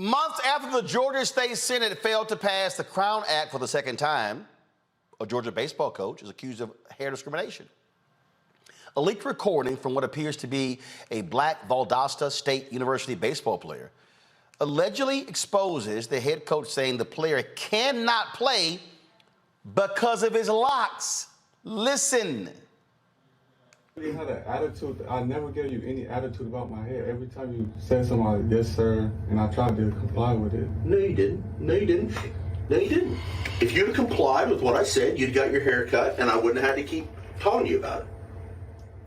Months after the Georgia State Senate failed to pass the Crown Act for the second time, a Georgia baseball coach is accused of hair discrimination. A leaked recording from what appears to be a black Valdosta State University baseball player allegedly exposes the head coach saying the player cannot play because of his locks. Listen. You had an attitude. I never gave you any attitude about my hair. Every time you said something like, yes, sir, and I tried to comply with it. No, you didn't. No, you didn't. No, you didn't. If you'd have complied with what I said, you'd got your hair cut, and I wouldn't have had to keep telling you about it.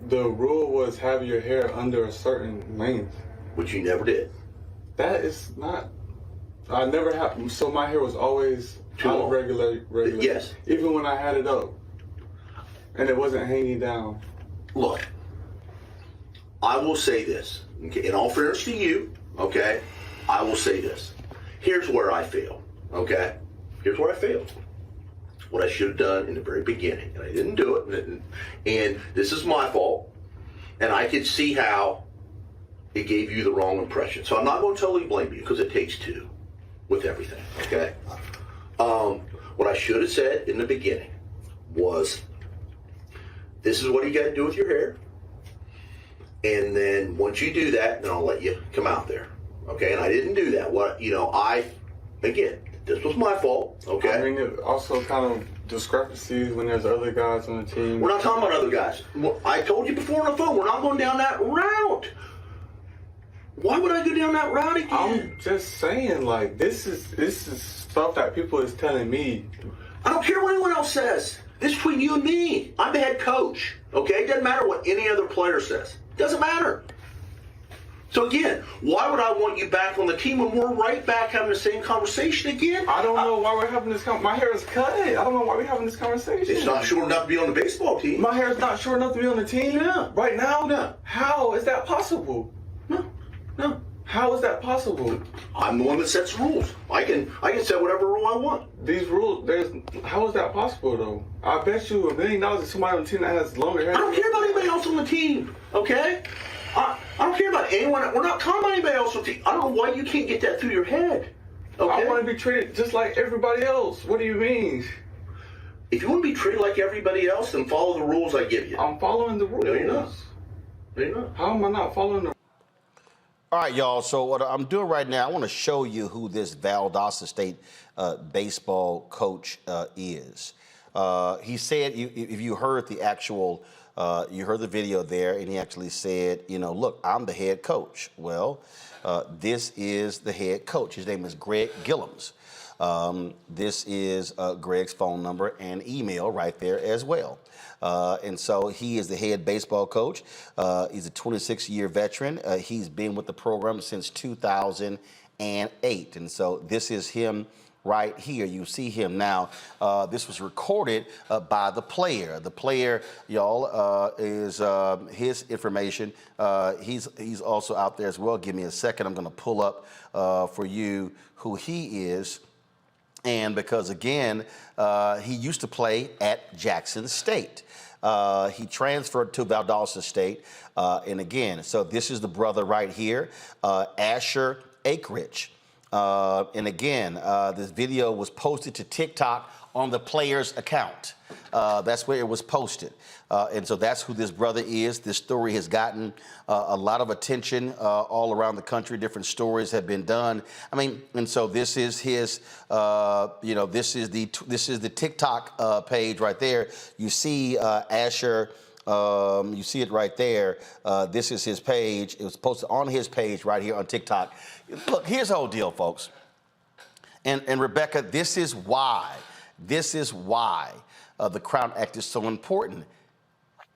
The rule was have your hair under a certain length. Which you never did. That is not. I never have. So my hair was always Too long. regular. Yes. Even when I had it up, and it wasn't hanging down. Look, I will say this, okay, in all fairness to you, okay, I will say this. Here's where I fail, okay? Here's where I failed. What I should have done in the very beginning, and I didn't do it, and this is my fault, and I could see how it gave you the wrong impression. So I'm not going to totally blame you, because it takes two with everything, okay? What I should have said in the beginning was, this is what you got to do with your hair. And then once you do that, then I'll let you come out there. Okay, and I didn't do that. Again, this was my fault. Okay. I mean, it also kind of discrepancies when there's other guys on the team. We're not talking about other guys. I told you before on the phone, we're not going down that route. Why would I go down that route again? I'm just saying, like, this is stuff that people is telling me. I don't care what anyone else says. This is between you and me. I'm the head coach, okay? It doesn't matter what any other player says. It doesn't matter. So again, why would I want you back on the team when we're right back having the same conversation again? I don't know why we're having this My hair is cut. I don't know why we're having this conversation. It's not short enough to be on the baseball team. My hair is not short enough to be on the team? Yeah. Right now? No. How is that possible? No. How is that possible? I'm the one that sets rules. I can set whatever rule I want. These rules, how is that possible though? I bet you $1 million is somebody on the team that has longer hair. I don't care about anybody else on the team, okay? I don't care about anyone. We're not talking about anybody else on the team. I don't know why you can't get that through your head. Okay? I want to be treated just like everybody else. What do you mean? If you want to be treated like everybody else, then follow the rules I give you. I'm following the rules. No, you're not. No, you're not. How am I not following the All right, y'all, so what I'm doing right now, I want to show you who this Valdosta State baseball coach is. He said, if you heard the actual, you heard the video there, and he actually said, look, I'm the head coach. Well, this is the head coach. His name is Greg Gillums. This is Greg's phone number and email right there as well. And so he is the head baseball coach. He's a 26-year veteran. He's been with the program since 2008. And so this is him right here. You see him now. This was recorded by the player. The player, y'all, is his information. He's also out there as well. Give me a second. I'm going to pull up for you who he is. And because, again, he used to play at Jackson State. He transferred to Valdosta State. And again, so this is the brother right here, Asher Akerich. And again, this video was posted to TikTok on the player's account. That's where it was posted. And so that's who this brother is. This story has gotten a lot of attention all around the country. Different stories have been done. I mean, and so this is his, this is the TikTok page right there. You see Asher. You see it right there. This is his page. It was posted on his page right here on TikTok. Look, here's the whole deal, folks. And Rebecca, this is why the Crown Act is so important.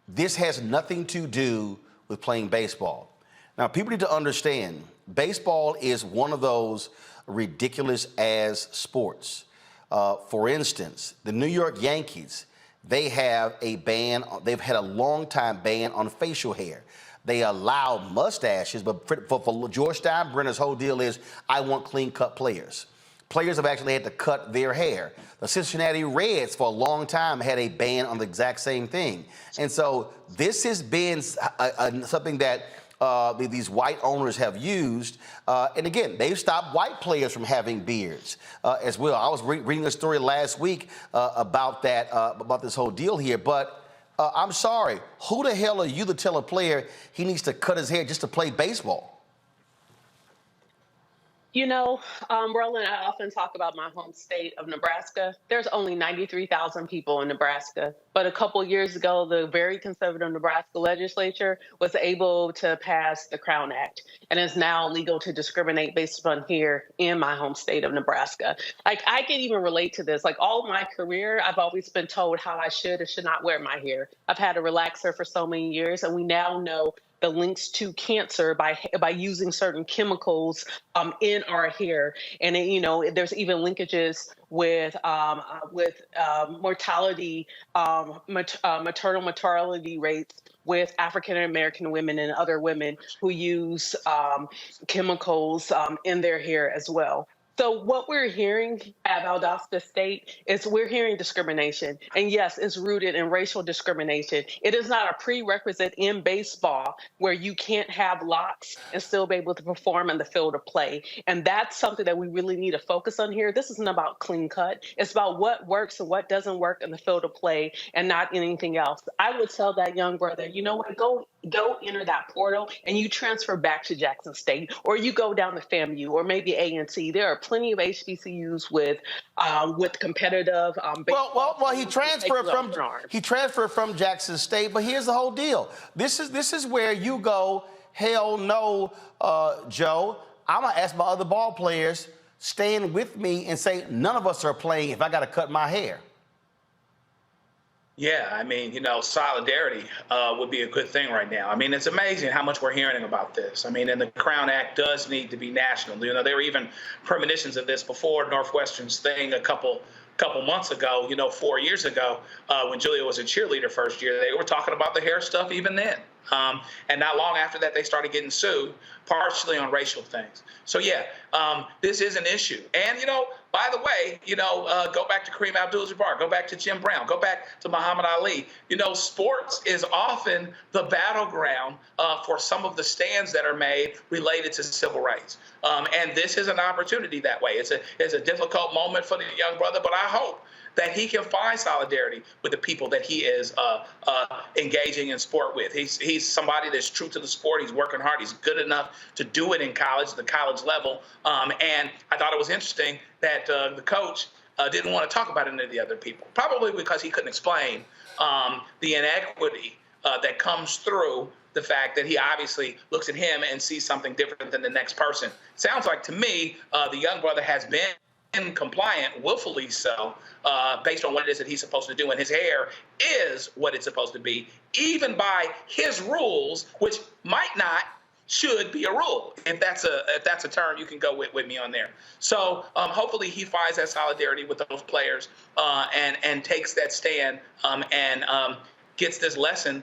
This has nothing to do with playing baseball. Now, people need to understand, baseball is one of those ridiculous as sports. For instance, the New York Yankees, they have a ban, they've had a long time ban on facial hair. They allow mustaches, but for George Steinbrenner's whole deal is, I want clean-cut players. Players have actually had to cut their hair. The Cincinnati Reds, for a long time, had a ban on the exact same thing. And so this has been something that these white owners have used. And again, they've stopped white players from having beards as well. I was reading a story last week about that, about this whole deal here. But I'm sorry, who the hell are you to tell a player he needs to cut his hair just to play baseball? You know, Roland, I often talk about my home state of Nebraska. There's only 93,000 people in Nebraska. But a couple years ago, the very conservative Nebraska legislature was able to pass the Crown Act. And it's now legal to discriminate based upon hair in my home state of Nebraska. Like, I can even relate to this. Like, all my career, I've always been told how I should or should not wear my hair. I've had a relaxer for so many years, and we now know the links to cancer by using certain chemicals in our hair, and there's even linkages with mortality, maternal mortality rates with African American women and other women who use chemicals in their hair as well. So what we're hearing at Valdosta State is we're hearing discrimination. And yes, it's rooted in racial discrimination. It is not a prerequisite in baseball where you can't have locks and still be able to perform in the field of play. And that's something that we really need to focus on here. This isn't about clean cut. It's about what works and what doesn't work in the field of play and not anything else. I would tell that young brother, you know what, go enter that portal and you transfer back to Jackson State, or you go down to FAMU or maybe A&T. There are plenty of HBCUs with competitive. Well, he transferred from Jackson State, but here's the whole deal. This is where you go. Hell no, Joe. I'm gonna ask my other ball players stand with me and say none of us are playing if I got to cut my hair. Yeah, I mean, solidarity would be a good thing right now. I mean, it's amazing how much we're hearing about this. I mean, and the Crown Act does need to be national. There were even premonitions of this before Northwestern's thing a couple months ago, 4 years ago, when Julia was a cheerleader first year. They were talking about the hair stuff even then. And not long after that, they started getting sued, partially on racial things. So, yeah, this is an issue. And, by the way, go back to Kareem Abdul-Jabbar, go back to Jim Brown, go back to Muhammad Ali. Sports is often the battleground for some of the stands that are made related to civil rights. And this is an opportunity that way. It's a difficult moment for the young brother, but I hope that he can find solidarity with the people that he is engaging in sport with. He's somebody that's true to the sport. He's working hard. He's good enough to do it in college, the college level. And I thought it was interesting that the coach didn't want to talk about any of the other people, probably because he couldn't explain the inequity that comes through the fact that he obviously looks at him and sees something different than the next person. Sounds like to me the young brother has been compliant, willfully so, based on what it is that he's supposed to do. And his hair is what it's supposed to be, even by his rules, which might not, should be a rule. If that's a term, you can go with me on there. So hopefully he finds that solidarity with those players and takes that stand and gets this lesson.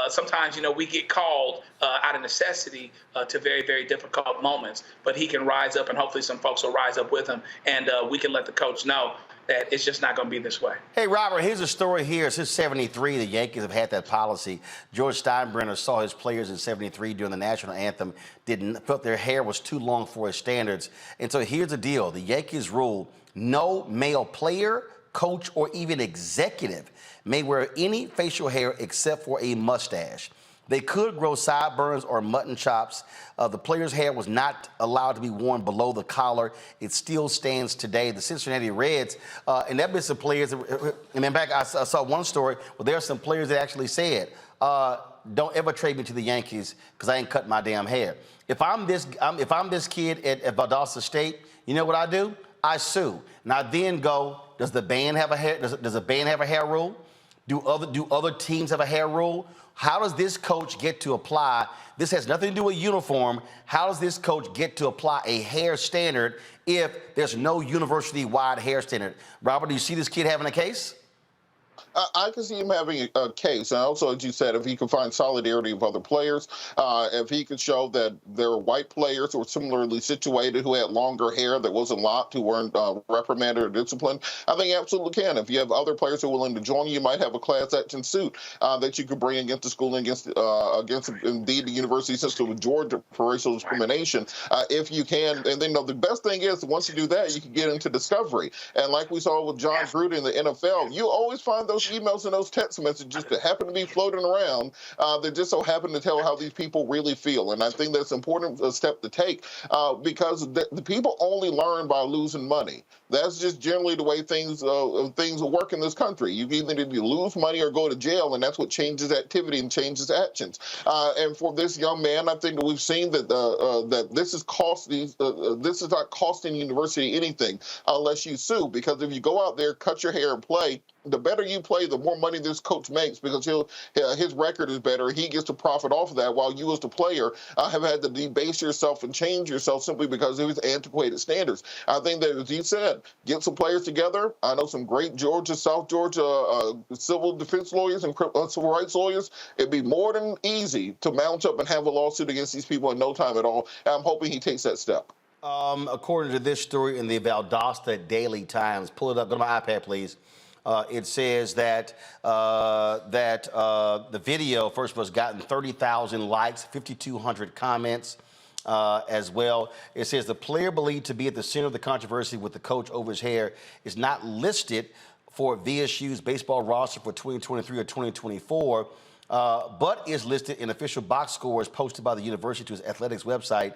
Sometimes, we get called out of necessity to very, very difficult moments, but he can rise up, and hopefully some folks will rise up with him, and we can let the coach know that it's just not going to be this way. Hey, Robert, here's a story here. Since '73, the Yankees have had that policy. George Steinbrenner saw his players in '73 during the national anthem, felt their hair was too long for his standards. And so here's the deal. The Yankees rule, no male player, coach, or even executive may wear any facial hair except for a mustache. They could grow sideburns or mutton chops. The player's hair was not allowed to be worn below the collar. It still stands today. The Cincinnati Reds, and there have been some players, and in fact, I saw one story where there are some players that actually said, don't ever trade me to the Yankees because I ain't cut my damn hair. If I'm this kid at Valdosta State, you know what I do? I sue. And I then go, does the band have a hair? Does the band have a hair rule? Do other teams have a hair rule? How does this coach get to apply? This has nothing to do with uniform. How does this coach get to apply a hair standard if there's no university-wide hair standard? Robert, do you see this kid having a case? I can see him having a case, and also, as you said, if he can find solidarity of other players, if he could show that there are white players who were similarly situated, who had longer hair that wasn't locked, who weren't reprimanded or disciplined, I think he absolutely can. If you have other players who are willing to join you, might have a class action suit that you could bring against the school and against indeed the university system of Georgia for racial discrimination. If you can, and then the best thing is once you do that, you can get into discovery. And like we saw with John Gruden in the NFL, you always find those emails and those text messages that happen to be floating around that just so happen to tell how these people really feel. And I think that's an important step to take because the people only learn by losing money. That's just generally the way things work in this country. You either need to lose money or go to jail, and that's what changes activity and changes actions. And for this young man, I think that we've seen that that this is not costing the university anything unless you sue. Because if you go out there, cut your hair, and play, the better you play, the more money this coach makes because his record is better. He gets to profit off of that, while you as the player have had to debase yourself and change yourself simply because of his antiquated standards. I think that, as you said, get some players together. I know some great South Georgia civil defense lawyers and civil rights lawyers. It'd be more than easy to mount up and have a lawsuit against these people in no time at all. And I'm hoping he takes that step. According to this story in the Valdosta Daily Times, pull it up, go to my iPad, please. It says that the video first was gotten 30,000 likes, 5,200 comments as well. It says the player believed to be at the center of the controversy with the coach over his hair is not listed for VSU's baseball roster for 2023 or 2024. But is listed in official box scores posted by the university to its athletics website.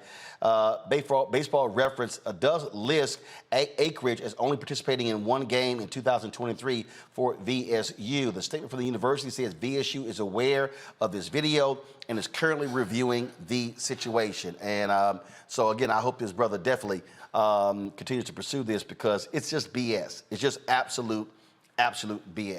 Baseball Reference does list Acreage as only participating in one game in 2023 for VSU. The statement from the university says VSU is aware of this video and is currently reviewing the situation. And so, again, I hope this brother definitely continues to pursue this because it's just BS. It's just absolute BS.